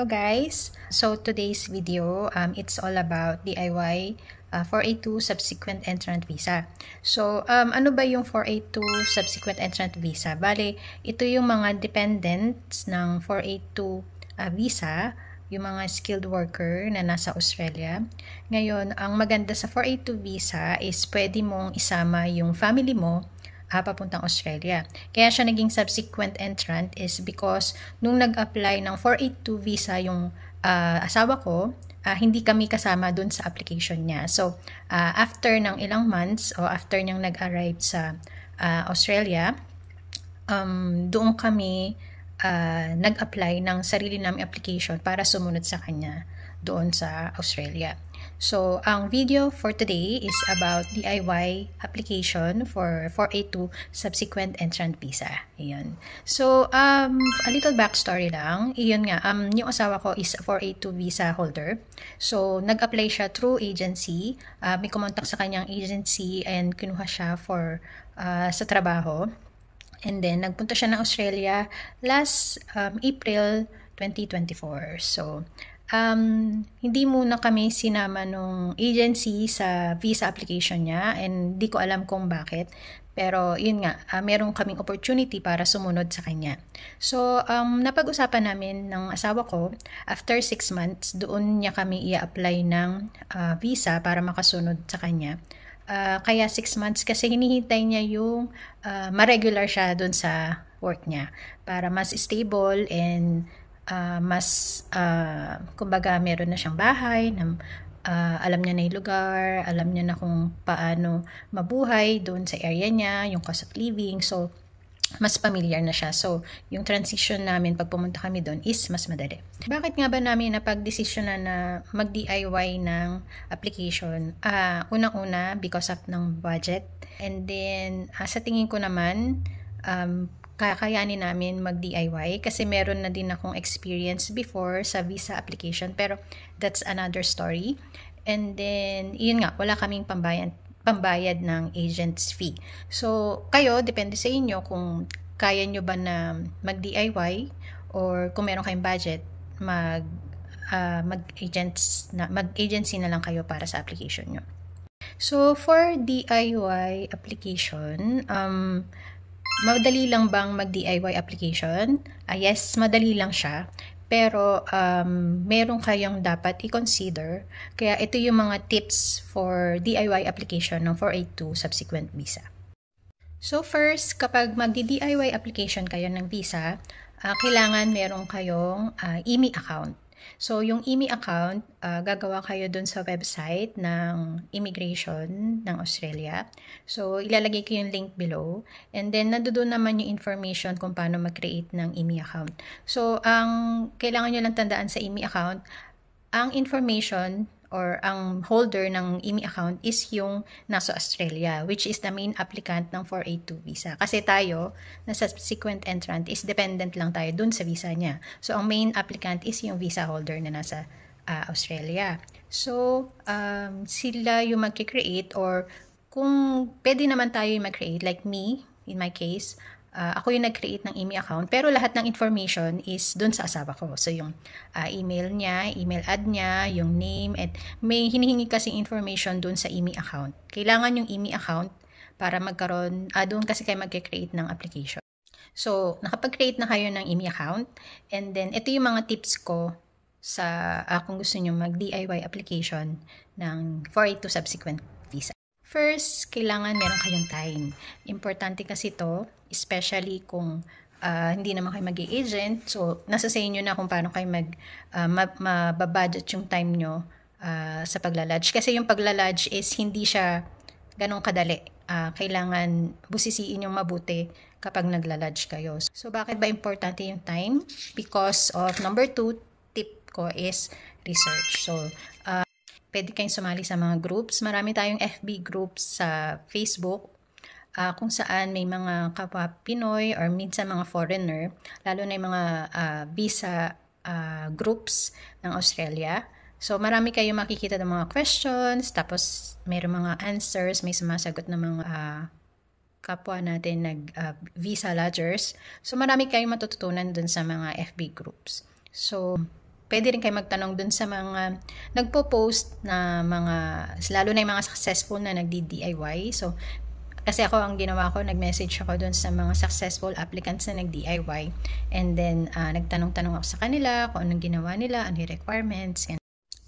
Hello guys! So today's video, it's all about DIY 482 Subsequent Entrant Visa. So ano ba yung 482 Subsequent Entrant Visa? Bale, ito yung mga dependents ng 482 visa, yung mga skilled worker na nasa Australia. Ngayon, ang maganda sa 482 visa is pwede mong isama yung family mo papuntang Australia. Kaya siya naging subsequent entrant is because nung nag-apply ng 482 visa yung asawa ko, hindi kami kasama dun sa application niya. So, after ng ilang months o after niyang nag-arrive sa Australia, doon kami nag-apply ng sarili naming application para sumunod sa kanya doon sa Australia. So, ang video for today is about DIY application for 482 Subsequent Entrant Visa. Ayan. So, a little backstory lang. Iyon nga, yung asawa ko is a 482 visa holder. So, nag-apply siya through agency. May kumontak sa kanyang agency and kinuha siya for sa trabaho. And then, nagpunta siya ng Australia last April 2024. So, hindi muna kami sinama nung agency sa visa application niya and di ko alam kung bakit. Pero yun nga, meron kaming opportunity para sumunod sa kanya. So, napag-usapan namin ng asawa ko, after 6 months, doon niya kami i-apply ng visa para makasunod sa kanya. Kaya 6 months kasi hinihintay niya yung ma-regular siya doon sa work niya para mas stable and kumbaga meron na siyang bahay, alam niya na yung lugar, alam niya na kung paano mabuhay doon sa area niya, yung cost of living, so mas familiar na siya. So, yung transition namin pag pumunta kami doon is mas madali. Bakit nga ba namin napag-desisyonan na mag-DIY ng application? Unang-una, because of ng budget. And then, sa tingin ko naman, kakayanin namin mag-DIY kasi meron na din akong experience before sa visa application, pero that's another story. And then, yun nga, wala kaming pambayad ng agent's fee. So, kayo, depende sa inyo kung kaya nyo ba na mag-DIY or kung meron kayong budget, mag-agency na lang kayo para sa application nyo. So, for DIY application, madali lang bang mag-DIY application? Yes, madali lang siya. Pero, meron kayong dapat i-consider. Kaya ito yung mga tips for DIY application ng 482 Subsequent Visa. So first, kapag mag-DIY application kayo ng visa, kailangan meron kayong IMI account. So, yung IMI account, gagawa kayo dun sa website ng Immigration ng Australia. So, ilalagay ko yung link below. And then, nandoon naman yung information kung paano mag-create ng IMI account. So, ang kailangan nyo lang tandaan sa IMI account, ang information or ang holder ng IMI account is yung nasa Australia, which is the main applicant ng 482 visa. Kasi tayo, na subsequent entrant, is dependent lang tayo dun sa visa niya. So, ang main applicant is yung visa holder na nasa Australia. So, sila yung mag-create or kung pwede naman tayo yung mag-create, like me, in my case, ako yung nag-create ng IMI account, pero lahat ng information is dun sa asawa ko. So, yung email niya, email ad niya, yung name, at may hinihingi kasi information dun sa IMI account. Kailangan yung IMI account para magkaroon, doon kasi kayo mag-create ng application. So, nakapag-create na kayo ng IMI account, and then, ito yung mga tips ko sa kung gusto nyo mag-DIY application ng 482 Subsequent Visa. First, kailangan meron kayong time. Importante kasi to, especially kung hindi naman kayo mag-i-agent. So, nasa sa inyo na kung paano kayo mababudget yung time nyo sa paglalodge. Kasi yung paglalodge is hindi siya ganun kadali. Kailangan busisiin yung mabuti kapag naglalodge kayo. So, bakit ba importante yung time? Because of number 2, tip ko is research. So, pwede kayong sumali sa mga groups. Marami tayong FB groups sa Facebook kung saan may mga kapwa Pinoy or minsan mga foreigner, lalo na yung mga visa groups ng Australia. So, marami kayong makikita ng mga questions, tapos mayroong mga answers, may sumasagot ng mga kapwa natin visa lodgers. So, marami kayong matututunan dun sa mga FB groups. So, pwede rin kayo magtanong dun sa mga nagpo-post na lalo na yung mga successful na nagdi-DIY. So, kasi ako, ang ginawa ko, nag-message ako dun sa mga successful applicants na nag-DIY. And then, nagtanong-tanong ako sa kanila kung anong ginawa nila, ano yung requirements.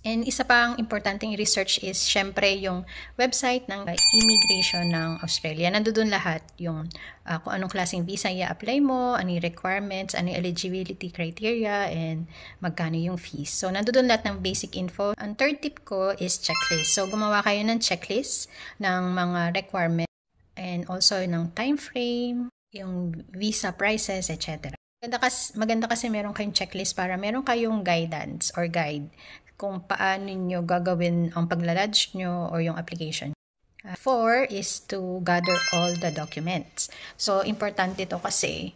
And isa pang importanteng research is, syempre, yung website ng immigration ng Australia. Nandoon lahat yung kung anong klaseng visa i-apply mo, ano yung requirements, ano yung eligibility criteria, and magkano yung fees. So, nandoon lahat ng basic info. Ang third tip ko is checklist. So, gumawa kayo ng checklist ng mga requirements and also ng time frame, yung visa prices, etc. Maganda kasi meron kayong checklist para meron kayong guidance or guide kung paano nyo gagawin ang paglalodge nyo or yung application. 4 is to gather all the documents. So, importante ito kasi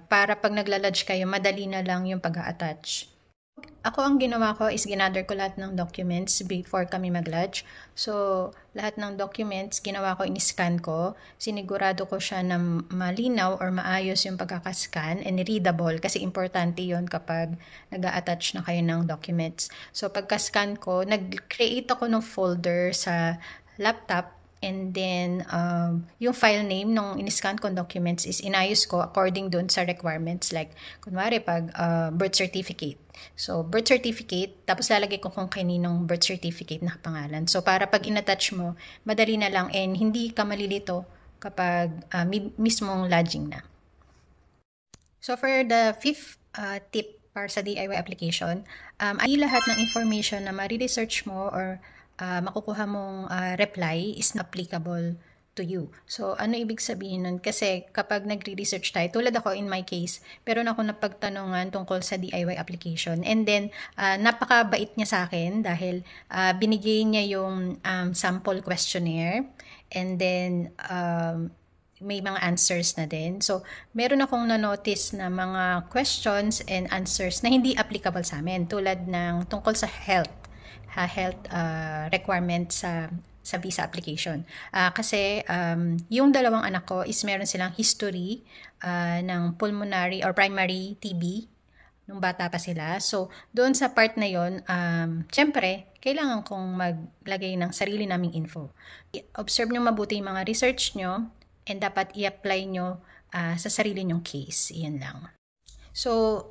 para pag naglalodge kayo, madali na lang yung pag-attach. Ako, ang ginawa ko is ginather ko lahat ng documents before kami mag-lodge. So, lahat ng documents, ginawa ko, in-scan ko. Sinigurado ko siya na malinaw or maayos yung pagkakascan and readable kasi importante yon kapag nag-a-attach na kayo ng documents. So, pagka-scan ko, nag-create ako ng folder sa laptop. And then, yung file name nung in-scan kong documents is inayos ko according dun sa requirements. Like, kunwari, pag birth certificate. So, birth certificate, tapos lalagay ko kung kaninong birth certificate na pangalan. So, para pag in-attach mo, madali na lang and hindi ka malilito kapag mismong lodging na. So, for the fifth tip para sa DIY application, ay lahat ng information na ma-research mo or makukuha mong reply is not applicable to you. So, ano ibig sabihin nun? Kasi kapag nagre-research tayo, tulad ako in my case, pero ako napagtanungan tungkol sa DIY application. And then, napakabait niya sa akin dahil binigay niya yung sample questionnaire. And then, may mga answers na din. So, meron akong na-notice na mga questions and answers na hindi applicable sa amin. Tulad ng tungkol sa health requirement sa visa application. Kasi yung dalawang anak ko is meron silang history ng pulmonary or primary TB nung bata pa sila. So, doon sa part na yon, syempre, kailangan kong maglagay ng sarili naming info. Observe nyo mabuti yung mga research nyo and dapat i-apply nyo sa sarili nyong case. Iyan lang. So,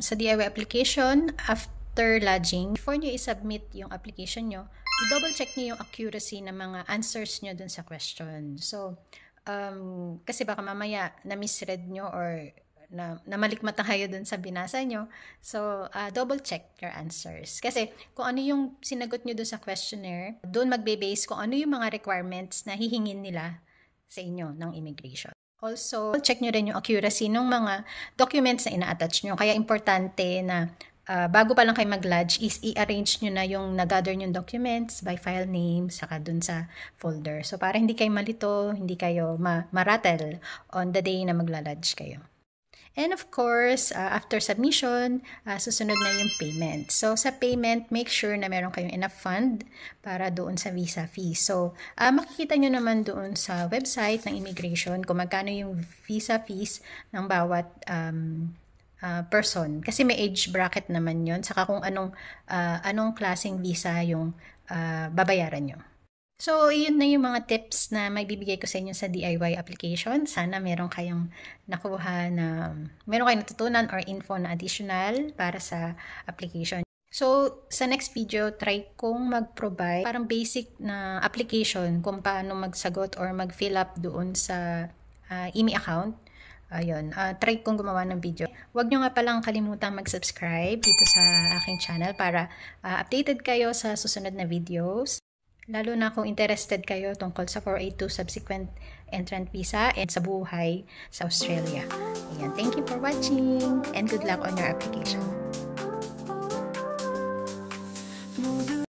sa DIY application, after lodging, before nyo i-submit yung application nyo, i-double check nyo yung accuracy ng mga answers nyo dun sa question. So, kasi baka mamaya na-misread nyo or namalikmata kayo dun sa binasa nyo. So, double check your answers. Kasi kung ano yung sinagot nyo dun sa questionnaire, dun magbe-base kung ano yung mga requirements na hihingin nila sa inyo ng immigration. Also, check nyo rin yung accuracy ng mga documents na ina-attach nyo. Kaya importante na bago pa lang kayo mag-lodge is i-arrange nyo na yung nag-gather yung documents by file name saka dun sa folder. So, para hindi kayo malito, hindi kayo ma-rattle on the day na magla-lodge kayo. And of course, after submission, susunod na yung payment. So, sa payment, make sure na meron kayong enough fund para doon sa visa fee. So, makikita nyo naman doon sa website ng immigration kung magkano yung visa fees ng bawat person. Kasi may age bracket naman yon, saka kung anong klaseng visa yung babayaran nyo. So, yun na yung mga tips na may bibigay ko sa inyo sa DIY application. Sana meron kayong nakuha na, meron kayong natutunan or info na additional para sa application. So, sa next video, try kong mag-provide parang basic na application kung paano magsagot or mag-fill up doon sa IMI account. Ayun, try kong gumawa ng video. Huwag nyo nga palang kalimutang mag-subscribe dito sa aking channel para updated kayo sa susunod na videos. Lalo na kung interested kayo tungkol sa 482 subsequent entrant visa and sa buhay sa Australia. Ayan, thank you for watching and good luck on your application.